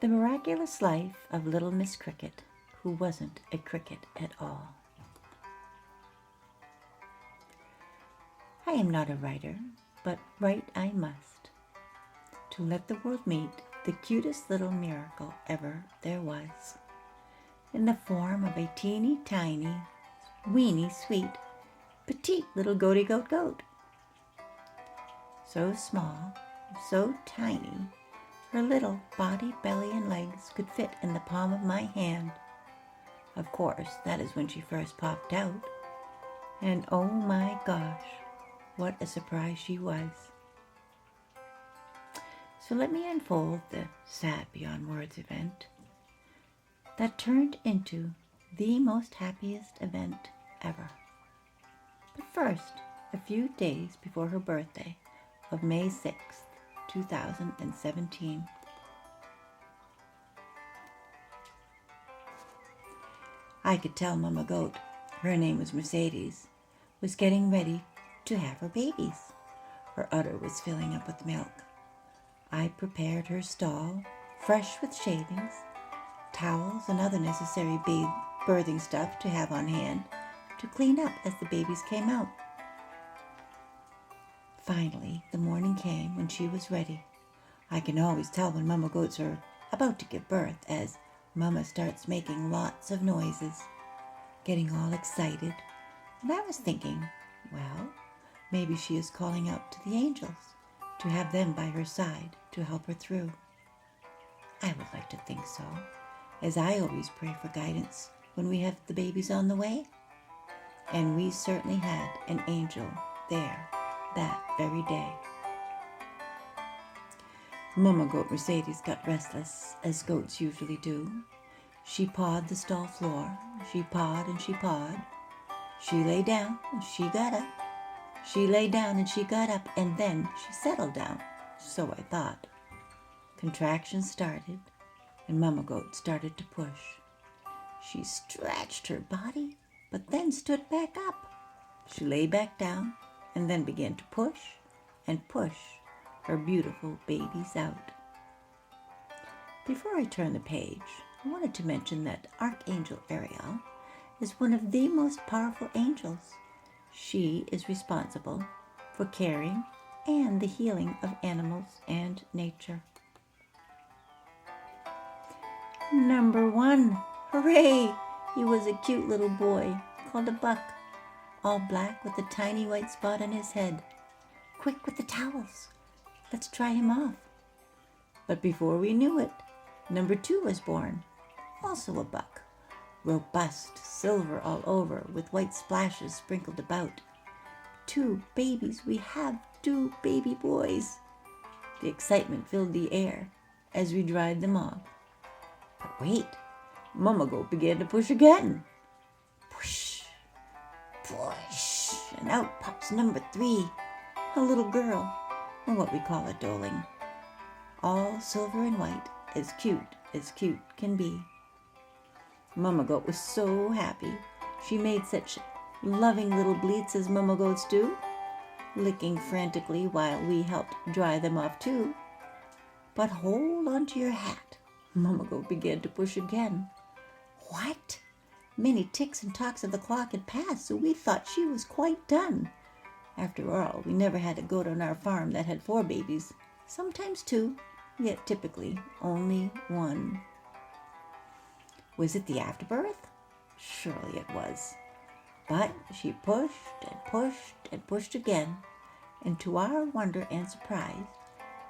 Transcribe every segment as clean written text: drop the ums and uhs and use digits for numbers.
The miraculous life of little Miss Cricket, who wasn't a cricket at all. I am not a writer, but write I must, to let the world meet the cutest little miracle ever there was, in the form of a teeny tiny, weeny sweet, petite little goaty goat goat. So small, so tiny, her little body, belly, and legs could fit in the palm of my hand. Of course, that is when she first popped out. And oh my gosh, what a surprise she was. So let me unfold the sad beyond words event that turned into the most happiest event ever. But first, a few days before her birthday of May 6th, 2017. I could tell Mama Goat, her name was Mercedes, was getting ready to have her babies. Her udder was filling up with milk. I prepared her stall, fresh with shavings, towels, and other necessary birthing stuff to have on hand to clean up as the babies came out. Finally, the morning came when she was ready. I can always tell when Mama Goats are about to give birth, as Mama starts making lots of noises, getting all excited. And I was thinking, well, maybe she is calling out to the angels to have them by her side to help her through. I would like to think so, as I always pray for guidance when we have the babies on the way. And we certainly had an angel there that very day. Mama Goat Mercedes got restless, as goats usually do. She pawed the stall floor. She pawed and she pawed. She lay down and she got up. She lay down and she got up, and then she settled down. So I thought. Contractions started, and Mama Goat started to push. She stretched her body, but then stood back up. She lay back down, and then began to push and push her beautiful babies out. Before I turn the page, I wanted to mention that Archangel Ariel is one of the most powerful angels. She is responsible for caring and the healing of animals and nature. Number 1, hooray! He was a cute little boy called a Buck, all black with a tiny white spot on his head. Quick with the towels. Let's try him off. But before we knew it, number 2 was born, also a Buck, robust, silver all over, with white splashes sprinkled about. 2 babies, we have 2 baby boys. The excitement filled the air as we dried them off. But wait, Mama Goat began to push again. Push, push, and out pops number 3, a little girl, or what we call a doling, all silver and white, as cute can be. Mama Goat was so happy. She made such loving little bleats as Mama Goats do, licking frantically while we helped dry them off too. But hold on to your hat. Mama Goat began to push again. What? Many ticks and tocks of the clock had passed, so we thought she was quite done. After all, we never had a goat on our farm that had 4 babies, sometimes 2, yet typically only 1. Was it the afterbirth? Surely it was. But she pushed and pushed and pushed again, and to our wonder and surprise,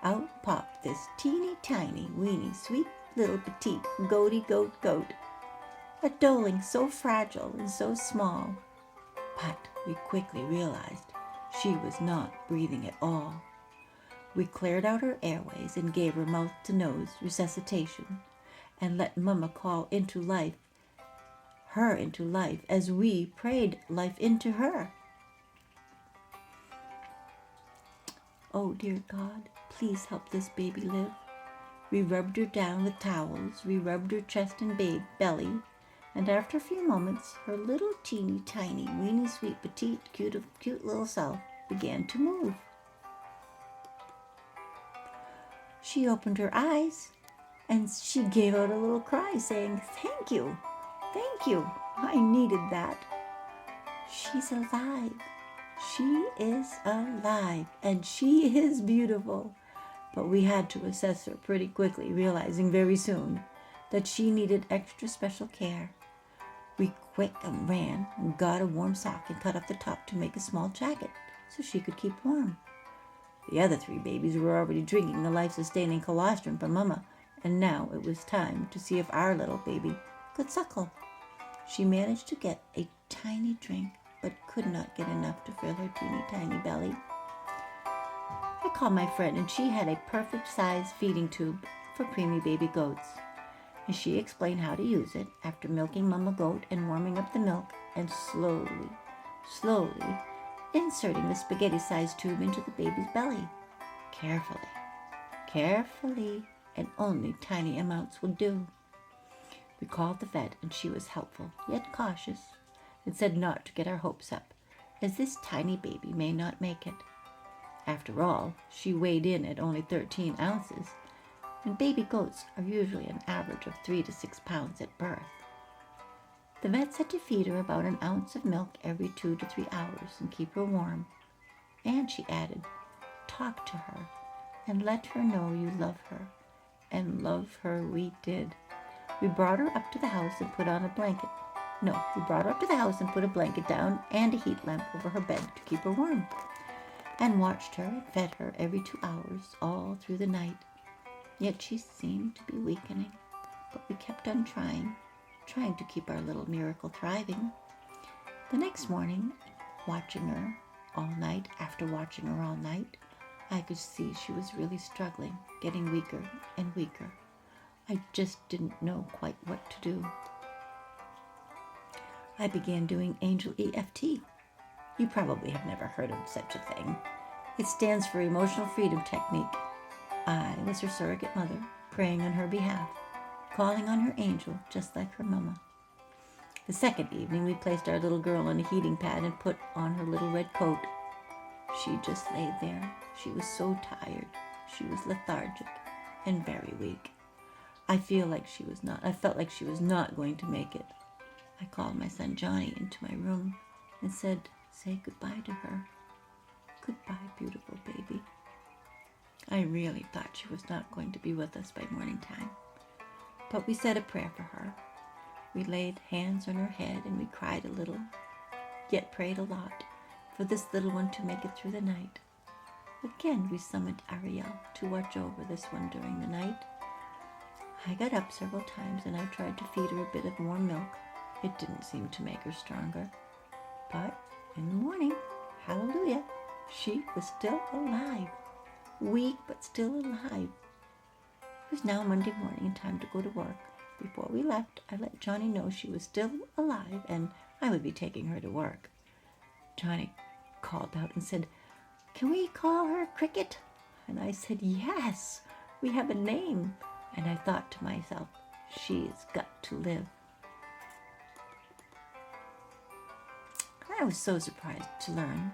out popped this teeny tiny, weeny, sweet little petite goaty goat goat, a doling so fragile and so small. But we quickly realized she was not breathing at all. We cleared out her airways and gave her mouth-to-nose resuscitation, and let Mama call her into life, as we prayed life into her. Oh, dear God, please help this baby live. We rubbed her down with towels, we rubbed her chest and belly, and after a few moments, her little teeny tiny, weeny, sweet, petite, cute little self began to move. She opened her eyes, and she gave out a little cry saying, "Thank you, thank you. I needed that." She's alive. She is alive, and she is beautiful. But we had to assess her pretty quickly, realizing very soon that she needed extra special care. We quick and ran and got a warm sock and cut off the top to make a small jacket so she could keep warm. The other 3 babies were already drinking the life-sustaining colostrum from Mama, and now it was time to see if our little baby could suckle. She managed to get a tiny drink, but could not get enough to fill her teeny tiny belly. I called my friend, and she had a perfect size feeding tube for preemie baby goats. And she explained how to use it after milking Mama Goat and warming up the milk and slowly inserting the spaghetti-sized tube into the baby's belly. Carefully, and only tiny amounts will do. We called the vet, and she was helpful, yet cautious, and said not to get our hopes up, as this tiny baby may not make it. After all, she weighed in at only 13 ounces, and baby goats are usually an average of 3 to 6 pounds at birth. The vet said to feed her about an ounce of milk every 2 to 3 hours and keep her warm. And she added, talk to her and let her know you love her. And love her we did. We brought her up to the house and put on a blanket. No, we brought her up to the house and put a blanket down and a heat lamp over her bed to keep her warm, and watched her and fed her every 2 hours all through the night. Yet she seemed to be weakening, but we kept on trying to keep our little miracle thriving. The next morning, watching her all night, I could see she was really struggling, getting weaker and weaker. I just didn't know quite what to do. I began doing Angel EFT. You probably have never heard of such a thing. It stands for Emotional Freedom Technique. I was her surrogate mother, praying on her behalf, calling on her angel just like her mama. The second evening, we placed our little girl on a heating pad and put on her little red coat. She just laid there. She was so tired. She was lethargic and very weak. I felt like she was not going to make it. I called my son Johnny into my room and said, say goodbye to her. Goodbye, beautiful baby. I really thought she was not going to be with us by morning time. But we said a prayer for her. We laid hands on her head and we cried a little, yet prayed a lot for this little one to make it through the night. Again, we summoned Ariel to watch over this one during the night. I got up several times and I tried to feed her a bit of warm milk. It didn't seem to make her stronger. But in the morning, hallelujah, she was still alive. Weak, but still alive. It was now Monday morning and time to go to work. Before we left, I let Johnny know she was still alive and I would be taking her to work. Johnny called out and said, can we call her Cricket? And I said, yes, we have a name. And I thought to myself, she's got to live. I was so surprised to learn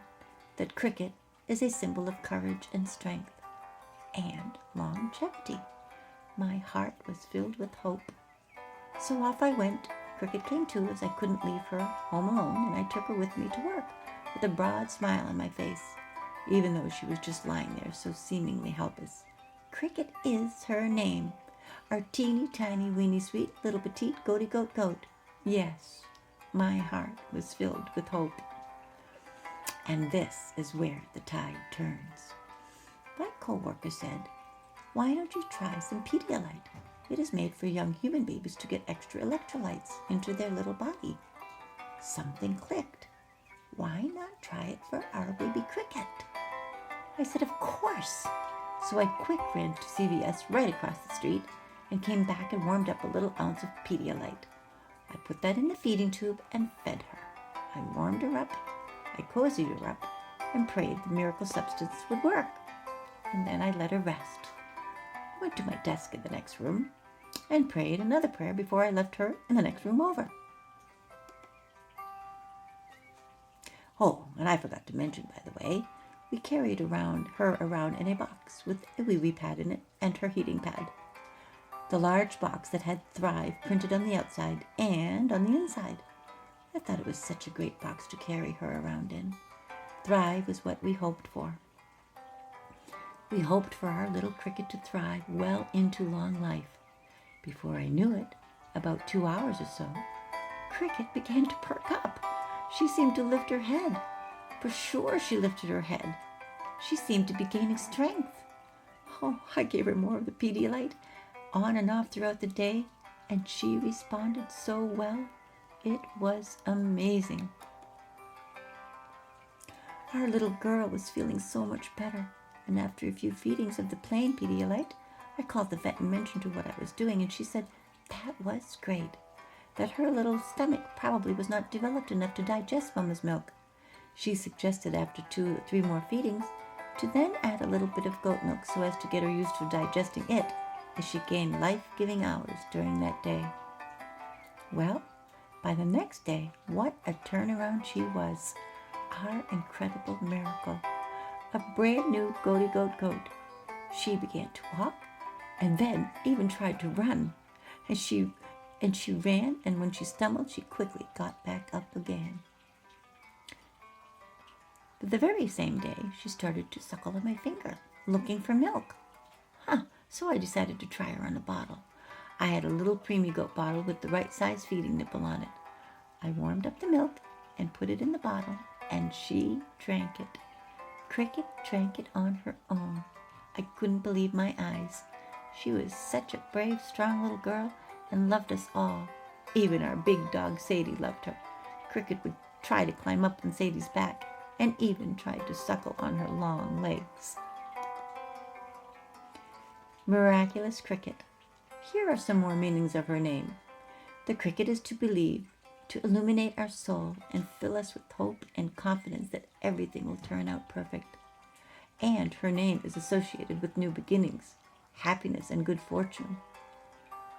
that Cricket is a symbol of courage and strength and longevity. My heart was filled with hope. So off I went. Cricket came too, as I couldn't leave her home alone, and I took her with me to work with a broad smile on my face, even though she was just lying there so seemingly helpless. Cricket is her name. Our teeny tiny weeny sweet little petite goaty goat. Yes, my heart was filled with hope. And this is where the tide turns. My co-worker said, why don't you try some Pedialyte? It is made for young human babies to get extra electrolytes into their little body. Something clicked. Why not try it for our baby Cricket? I said, of course. So I quick ran to CVS right across the street and came back and warmed up a little ounce of Pedialyte. I put that in the feeding tube and fed her. I warmed her up, I cozied her up, and prayed the miracle substance would work. And then I let her rest. I went to my desk in the next room and prayed another prayer before I left her in the next room over. Oh, and I forgot to mention, by the way, we carried her around in a box with a wee-wee pad in it and her heating pad. the large box that had Thrive printed on the outside and on the inside. I thought it was such a great box to carry her around in. Thrive was what we hoped for. We hoped for our little Cricket to thrive well into long life. Before I knew it, about 2 hours or so, Cricket began to perk up. She seemed to lift her head. For sure she lifted her head. She seemed to be gaining strength. Oh, I gave her more of the Pedialyte on and off throughout the day, and she responded so well. It was amazing. Our little girl was feeling so much better, and after a few feedings of the plain Pedialyte, I called the vet and mentioned to her what I was doing, and she said that was great, that her little stomach probably was not developed enough to digest Mama's milk. She suggested after 2 or 3 more feedings to then add a little bit of goat milk so as to get her used to digesting it as she gained life-giving hours during that day. Well, by the next day, what a turnaround she was. Our incredible miracle. A brand new goaty goat. She began to walk and then even tried to run. And she ran, and when she stumbled, she quickly got back up again. But the very same day, she started to suckle on my finger, looking for milk. So I decided to try her on a bottle. I had a little preemie goat bottle with the right size feeding nipple on it. I warmed up the milk and put it in the bottle, and she drank it. Cricket drank it on her own. I couldn't believe my eyes. She was such a brave, strong little girl and loved us all. Even our big dog Sadie loved her. Cricket would try to climb up on Sadie's back and even tried to suckle on her long legs. Miraculous Cricket. Here are some more meanings of her name. The cricket is to believe, to illuminate our soul and fill us with hope and confidence that everything will turn out perfect. And her name is associated with new beginnings, happiness, and good fortune.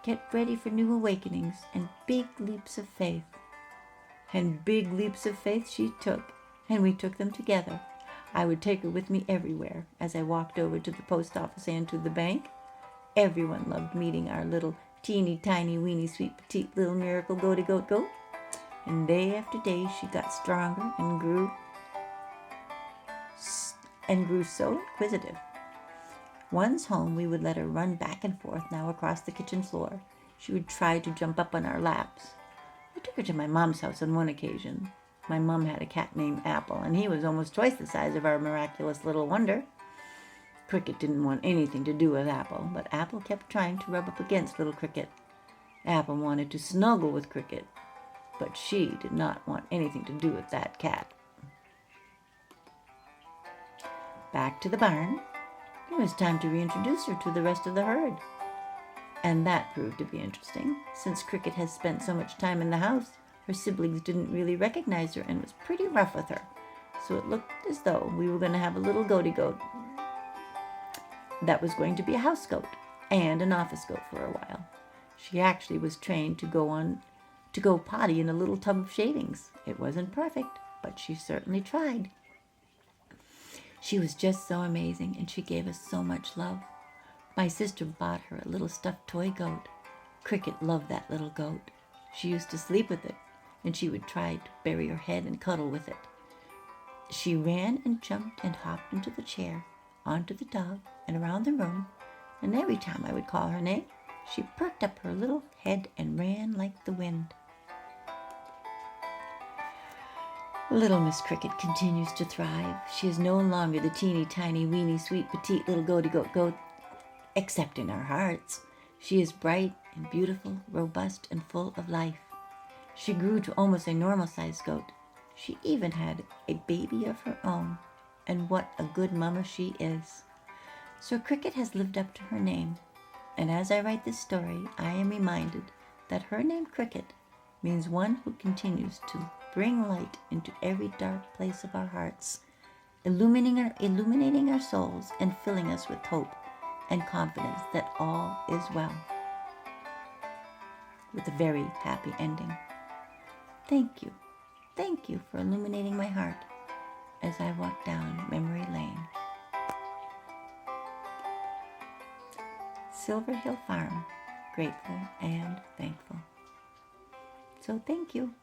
Get ready for new awakenings and big leaps of faith. And big leaps of faith she took, and we took them together. I would take her with me everywhere as I walked over to the post office and to the bank. Everyone loved meeting our little teeny tiny weeny sweet petite little miracle goaty goat. And day after day she got stronger and grew so inquisitive. Once home, we would let her run back and forth now across the kitchen floor. She would try to jump up on our laps. I took her to my mom's house on one occasion. My mom had a cat named Apple, and he was almost twice the size of our miraculous little wonder. Cricket didn't want anything to do with Apple, but Apple kept trying to rub up against little Cricket. Apple wanted to snuggle with Cricket, but she did not want anything to do with that cat. Back to the barn. It was time to reintroduce her to the rest of the herd. And that proved to be interesting. Since Cricket has spent so much time in the house, her siblings didn't really recognize her and was pretty rough with her. So it looked as though we were going to have a little goaty goat that was going to be a house goat and an office goat for a while. She actually was trained to go potty in a little tub of shavings. It wasn't perfect, but she certainly tried. She was just so amazing, and she gave us so much love. My sister bought her a little stuffed toy goat. Cricket loved that little goat. She used to sleep with it, and she would try to bury her head and cuddle with it. She ran and jumped and hopped into the chair, onto the dog, and around the room, and every time I would call her name, she perked up her little head and ran like the wind. Little Miss Cricket continues to thrive. She is no longer the teeny tiny weeny sweet petite little goaty goat, except in our hearts. She is bright and beautiful, robust and full of life. She grew to almost a normal-sized goat. She even had a baby of her own. And what a good mama she is. So Cricket has lived up to her name. And as I write this story, I am reminded that her name Cricket means one who continues to bring light into every dark place of our hearts, illuminating our souls and filling us with hope and confidence that all is well, with a very happy ending. Thank you for illuminating my heart as I walk down memory lane. Silver Hill Farm, grateful, and thankful. So thank you.